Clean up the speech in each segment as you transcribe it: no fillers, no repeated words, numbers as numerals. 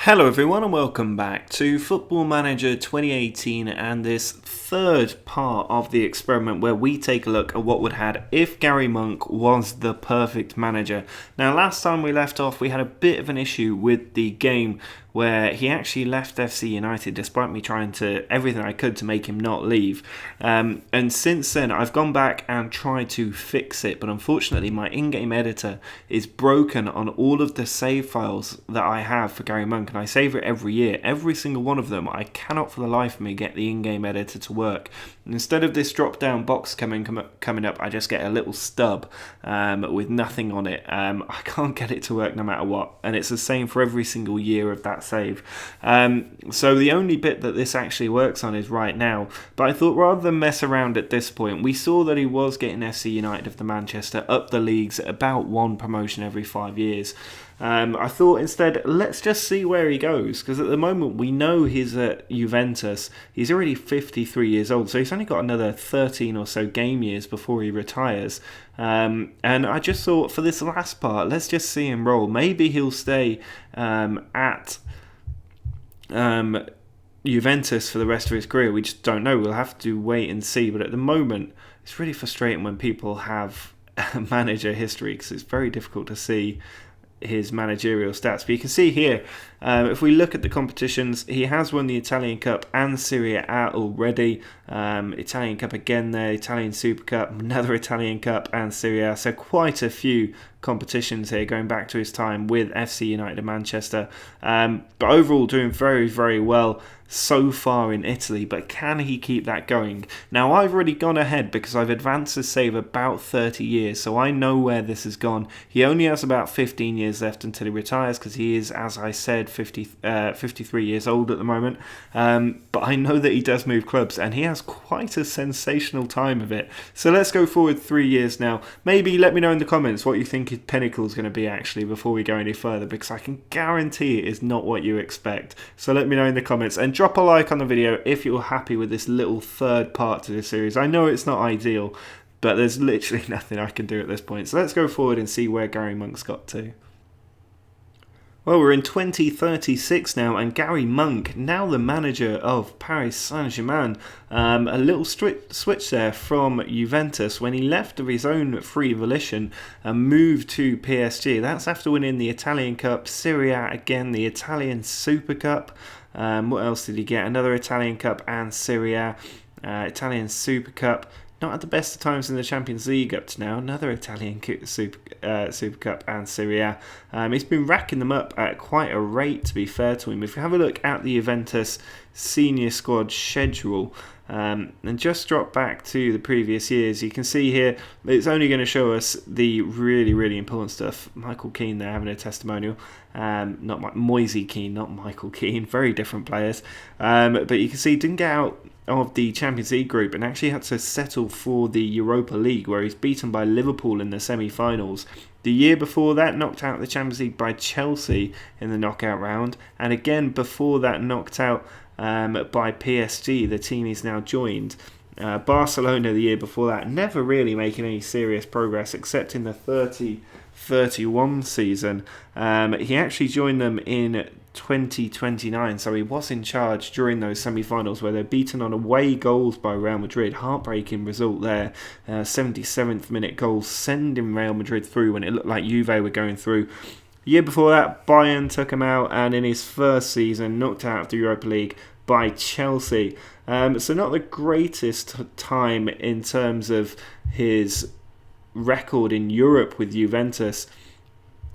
Hello everyone and welcome back to Football Manager 2018 and this third part of the experiment where we take a look at what would happen if Gary Monk was the perfect manager. Now last time we left off we had a bit of an issue with the game where he actually left FC United despite me trying to everything I could to make him not leave. And since then I've gone back and tried to fix it, but unfortunately my in-game editor is broken on all of the save files that I have for Gary Monk, and I save it every year. Every single one of them, I cannot for the life of me get the in-game editor to work. And instead of this drop-down box coming up, I just get a little stub with nothing on it. I can't get it to work no matter what, and it's the same for every single year of that save. So the only bit that this actually works on is right now, but I thought rather than mess around at this point, we saw that he was getting FC United of the Manchester up the leagues at about one promotion every 5 years. I thought instead, let's just see where he goes, because at the moment we know he's at Juventus. He's already 53 years old, so he's only got another 13 or so game years before he retires. And I just thought for this last part, let's just see him roll. Maybe he'll stay at Juventus for the rest of his career. We just don't know. We'll have to wait and see. But at the moment, it's really frustrating when people have a manager history, because it's very difficult to see his managerial stats. But you can see here, if we look at the competitions, he has won the Italian Cup and Serie A already. Italian Cup again there, Italian Super Cup, another Italian Cup and Serie A. So quite a few competitions here going back to his time with FC United of Manchester. But overall doing very, very well so far in Italy, but can he keep that going? Now I've already gone ahead because I've advanced his save about 30 years, so I know where this has gone. He only has about 15 years left until he retires, because he is, as I said, 53 years old at the moment. But I know that he does move clubs, and he has quite a sensational time of it. So let's go forward 3 years now. Maybe let me know in the comments what you think his pinnacle is going to be actually before we go any further, because I can guarantee it is not what you expect. So let me know in the comments, and drop a like on the video if you're happy with this little third part to this series. I know it's not ideal, but there's literally nothing I can do at this point. So let's go forward and see where Gary Monk's got to. Well, we're in 2036 now, and Gary Monk, now the manager of Paris Saint-Germain, a little switch there from Juventus when he left of his own free volition and moved to PSG. That's after winning the Italian Cup, Serie A again, the Italian Super Cup. What else did he get? Another Italian Cup and Serie A, Italian Super Cup. Not at the best of times in the Champions League up to now. Another Italian Super Cup and Serie A. He's been racking them up at quite a rate, to be fair to him. If you have a look at the Juventus senior squad schedule, and just drop back to the previous years, you can see here it's only going to show us the really, really important stuff. Michael Keane there having a testimonial. Moise Keane, not Michael Keane. Very different players. But you can see he didn't get out of the Champions League group and actually had to settle for the Europa League, where he's beaten by Liverpool in the semi-finals. The year before that, knocked out of the Champions League by Chelsea in the knockout round, and again before that knocked out by PSG, the team he's now joined. Barcelona the year before that, never really making any serious progress except in the 30-31 season. He actually joined them in 2029, so he was in charge during those semi-finals where they're beaten on away goals by Real Madrid. Heartbreaking result there. 77th minute goal sending Real Madrid through when it looked like Juve were going through. The year before that, Bayern took him out, and in his first season knocked out of the Europa League by Chelsea. So not the greatest time in terms of his record in Europe with Juventus,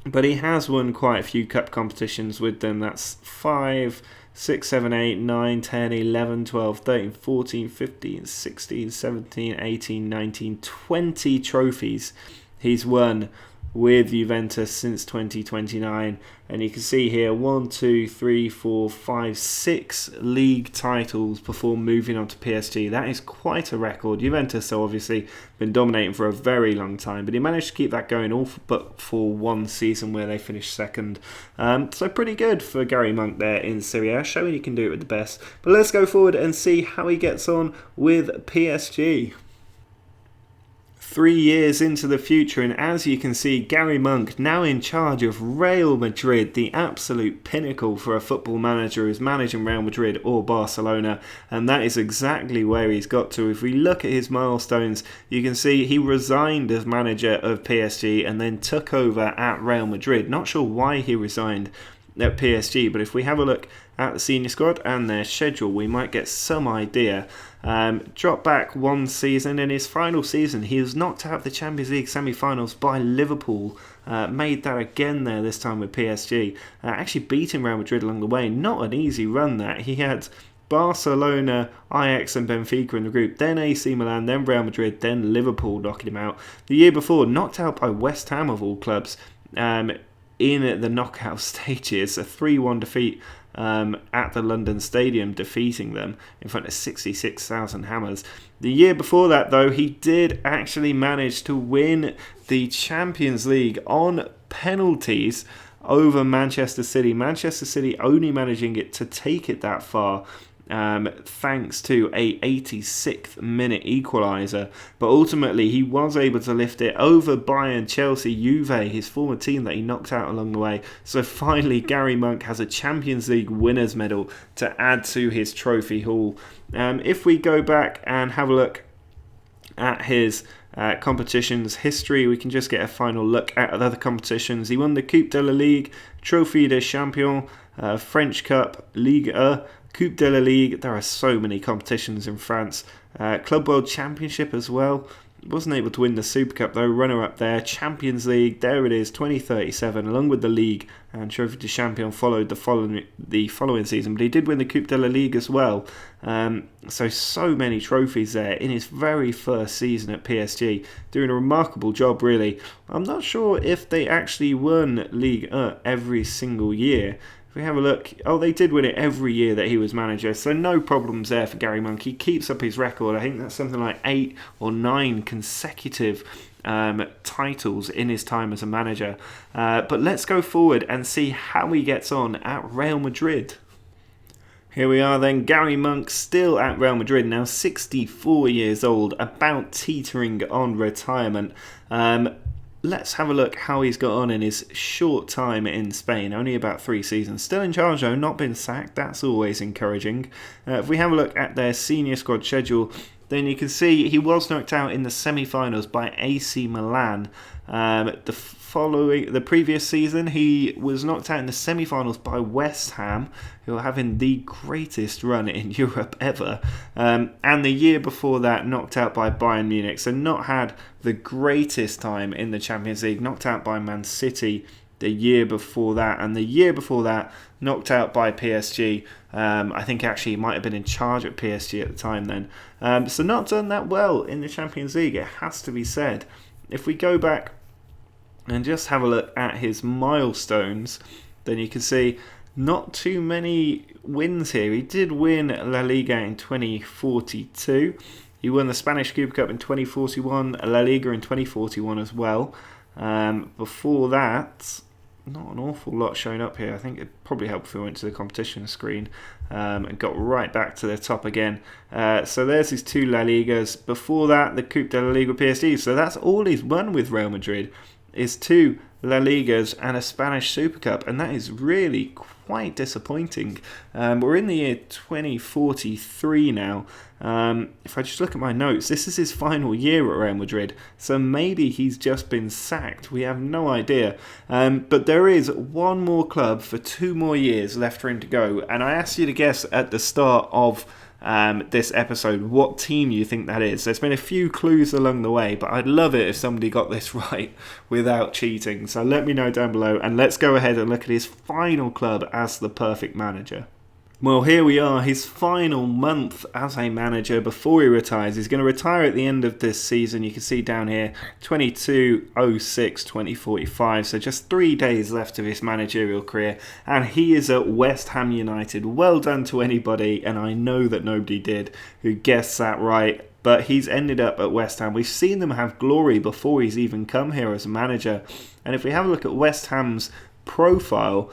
but he has won quite a few cup competitions with them. That's 5, 6, 7, 8, 9, 10, 11, 12, 13, 14, 15, 16, 17, 18, 19, 20 trophies he's won with Juventus since 2029, and you can see here 1, 2, 3, 4, 5, 6 league titles before moving on to PSG. That is quite a record. Juventus have obviously been dominating for a very long time, but he managed to keep that going all but for one season where they finished second. So pretty good for Gary Monk there in Serie A, showing he can do it with the best. But let's go forward and see how he gets on with PSG. 3 years into the future, and as you can see, Gary Monk now in charge of Real Madrid, the absolute pinnacle for a football manager who's managing Real Madrid or Barcelona, and that is exactly where he's got to. If we look at his milestones, you can see he resigned as manager of PSG and then took over at Real Madrid. Not sure why he resigned at PSG, but if we have a look at the senior squad and their schedule, we might get some idea. Dropped back one season. In his final season, he was knocked out of the Champions League semi-finals by Liverpool. Made that again there, this time with PSG. Actually beating Real Madrid along the way. Not an easy run that. He had Barcelona, Ajax and Benfica in the group, then AC Milan, then Real Madrid, then Liverpool knocking him out. The year before, knocked out by West Ham of all clubs. In the knockout stages, a 3-1 defeat at the London Stadium, defeating them in front of 66,000 hammers. The year before that, though, he did actually manage to win the Champions League on penalties over Manchester City. Manchester City only managing it to take it that far, thanks to a 86th minute equaliser, but ultimately he was able to lift it over Bayern, Chelsea, Juve, his former team that he knocked out along the way. So finally Gary Monk has a Champions League winners medal to add to his trophy haul. If we go back and have a look at his competitions history, we can just get a final look at other competitions. He won the Coupe de la Ligue, Trophée des Champions, French Cup, Ligue 1, Coupe de la Ligue. There are so many competitions in France. Club World Championship as well. Wasn't able to win the Super Cup though, runner-up there. Champions League, there it is, 2037, along with the League, and Trophée des Champions followed the following season, but he did win the Coupe de la Ligue as well. So many trophies there in his very first season at PSG, doing a remarkable job really. I'm not sure if they actually won Ligue 1 every single year. If we have a look, they did win it every year that he was manager, so no problems there for Gary Monk. He keeps up his record. I think that's something like 8 or 9 consecutive titles in his time as a manager. But let's go forward and see how he gets on at Real Madrid. Here we are then, Gary Monk still at Real Madrid, now 64 years old, about teetering on retirement. Let's have a look how he's got on in his short time in Spain. Only about 3 seasons. Still in charge though, not been sacked. That's always encouraging. If we have a look at their senior squad schedule, then you can see he was knocked out in the semi-finals by AC Milan. The previous season, he was knocked out in the semi-finals by West Ham, who are having the greatest run in Europe ever. And the year before that, knocked out by Bayern Munich. So not had the greatest time in the Champions League. Knocked out by Man City the year before that. And the year before that, knocked out by PSG. I think actually he might have been in charge at PSG at the time then. So not done that well in the Champions League, it has to be said. If we go back and just have a look at his milestones, then you can see not too many wins here. He did win La Liga in 2042. He won the Spanish Super Cup in 2041, La Liga in 2041 as well. Before that, not an awful lot showing up here. I think it'd probably help if we went to the competition screen and got right back to the top again. So there's his 2 La Ligas. Before that, the Coupe de la Liga with PSG. So that's all he's won with Real Madrid, is 2 La Ligas and a Spanish Super Cup, and that is really quite disappointing. We're in the year 2043 now. If I just look at my notes, this is his final year at Real Madrid, so maybe he's just been sacked. We have no idea. But there is one more club for 2 more years left for him to go, and I asked you to guess at the start of this episode what team you think that is. There's been a few clues along the way, but I'd love it if somebody got this right without cheating. So let me know down below, and let's go ahead and look at his final club as the perfect manager. Well, here we are, his final month as a manager before he retires. He's going to retire at the end of this season. You can see down here, 22/06/2045. So just 3 days left of his managerial career. And he is at West Ham United. Well done to anybody, and I know that nobody did, who guessed that right. But he's ended up at West Ham. We've seen them have glory before he's even come here as a manager. And if we have a look at West Ham's profile,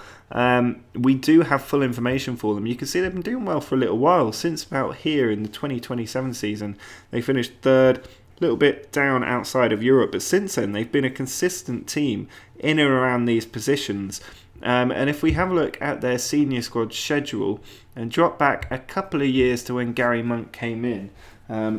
we do have full information for them. You can see they've been doing well for a little while, since about here in the 2027 season. They finished 3rd little bit down outside of Europe, but since then they've been a consistent team in and around these positions. And if we have a look at their senior squad schedule and drop back a couple of years to when Gary Monk came in,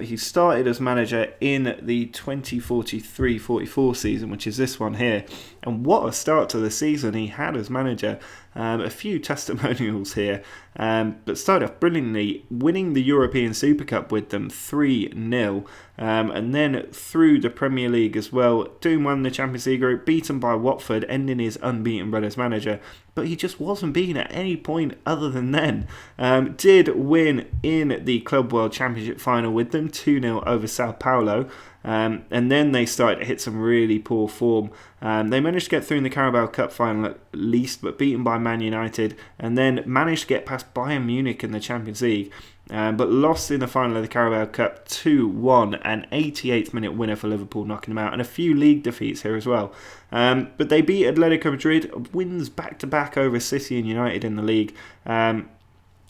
he started as manager in the 2043-44 season, which is this one here. And what a start to the season he had as manager. A few testimonials here, but started off brilliantly, winning the European Super Cup with them 3-0, and then through the Premier League as well. Doom won the Champions League group, beaten by Watford, ending his unbeaten run as manager. But he just wasn't beaten at any point other than then. Did win in the Club World Championship final with them, 2-0 over Sao Paulo. And then they started to hit some really poor form. They managed to get through in the Carabao Cup final at least, but beaten by Man United, and then managed to get past Bayern Munich in the Champions League, but lost in the final of the Carabao Cup 2-1, an 88th minute winner for Liverpool, knocking them out, and a few league defeats here as well. But they beat Atletico Madrid, wins back-to-back over City and United in the league, and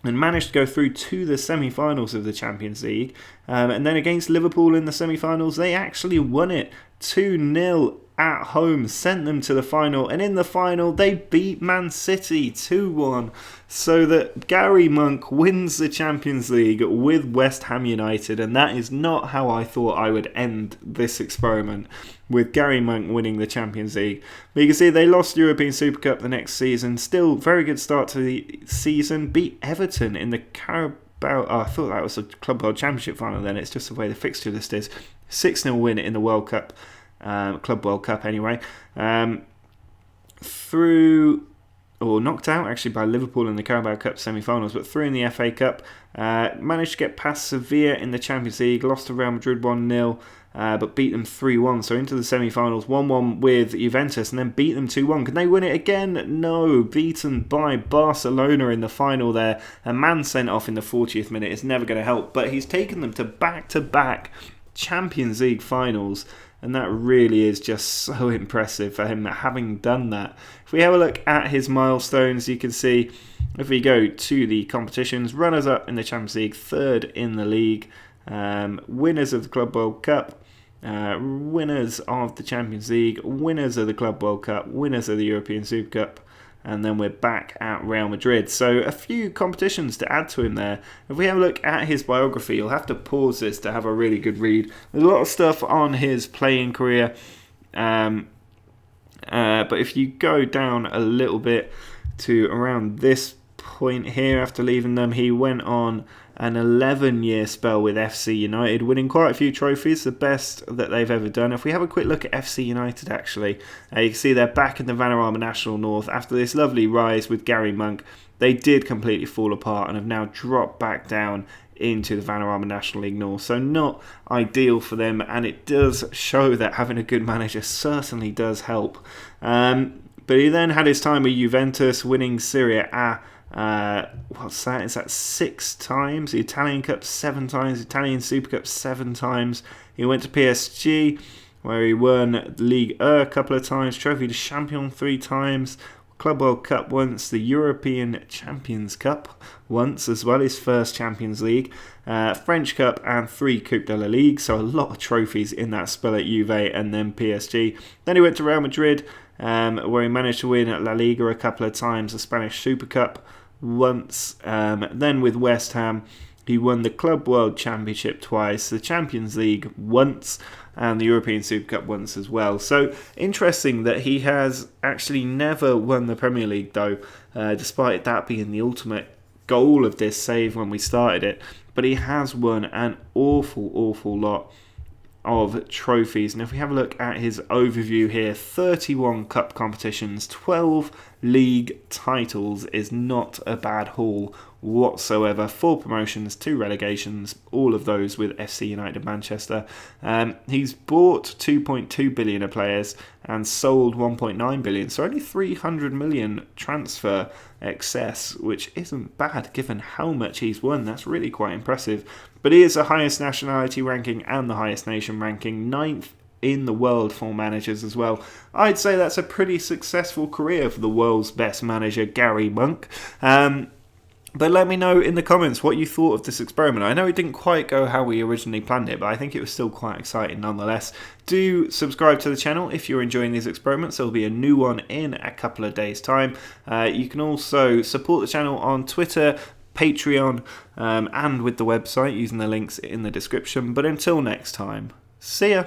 managed to go through to the semi-finals of the Champions League. And then against Liverpool in the semi-finals, they actually won it 2-0 at home, sent them to the final, and in the final they beat Man City 2-1, so that Gary Monk wins the Champions League with West Ham United. And that is not how I thought I would end this experiment, with Gary Monk winning the Champions League. But you can see they lost the European Super Cup the next season. Still very good start to the season, beat Everton in the Carabao, I thought that was a Club World Championship final then, it's just the way the fixture list is. 6-0 win in the World Cup, Club World Cup anyway. Knocked out actually by Liverpool in the Carabao Cup semi-finals, but through in the FA Cup. Managed to get past Sevilla in the Champions League, lost to Real Madrid 1-0, but beat them 3-1. So into the semi-finals, 1-1 with Juventus, and then beat them 2-1. Can they win it again? No, beaten by Barcelona in the final there. A man sent off in the 40th minute is never going to help, but he's taken them to back-to-back Champions League finals, and that really is just so impressive for him having done that. If we have a look at his milestones, you can see if we go to the competitions, runners-up in the Champions League, third in the league, winners of the Club World Cup, winners of the Champions League, winners of the Club World Cup, winners of the European Super Cup, and then we're back at Real Madrid. So a few competitions to add to him there. If we have a look at his biography, you'll have to pause this to have a really good read. There's a lot of stuff on his playing career, but if you go down a little bit to around this point here, after leaving them, he went on an 11-year spell with FC United, winning quite a few trophies, the best that they've ever done. If we have a quick look at FC United, actually, you can see they're back in the Vanarama National North. After this lovely rise with Gary Monk, they did completely fall apart and have now dropped back down into the Vanarama National League North. So not ideal for them, and it does show that having a good manager certainly does help. But he then had his time with Juventus, winning Serie A. What's that? Is that 6 times? The Italian Cup 7 times, Italian Super Cup 7 times. He went to PSG, where he won Ligue 1 a couple of times, Trophy de Champion 3 times, Club World Cup once, the European Champions Cup once as well, his first Champions League, French Cup, and 3 Coupe de la Ligue. So a lot of trophies in that spell at Juve and then PSG. Then he went to Real Madrid, where he managed to win La Liga a couple of times, the Spanish Super Cup once. Then with West Ham, he won the Club World Championship twice, the Champions League once, and the European Super Cup once as well. So interesting that he has actually never won the Premier League though, despite that being the ultimate goal of this save when we started it. But he has won an awful lot of trophies. And if we have a look at his overview here, 31 cup competitions, 12 league titles is not a bad haul whatsoever. 4 promotions, 2 relegations, all of those with FC United Manchester. He's bought 2.2 billion of players and sold 1.9 billion, so only 300 million transfer excess, which isn't bad given how much he's won. That's really quite impressive. But he is the highest nationality ranking and the highest nation ranking, 9th in the world for managers as well. I'd say that's a pretty successful career for the world's best manager, Gary Monk. But let me know in the comments what you thought of this experiment. I know it didn't quite go how we originally planned it, but I think it was still quite exciting nonetheless. Do subscribe to the channel if you're enjoying these experiments. There will be a new one in a couple of days' time. You can also support the channel on Twitter, Patreon, and with the website using the links in the description. But until next time, see ya!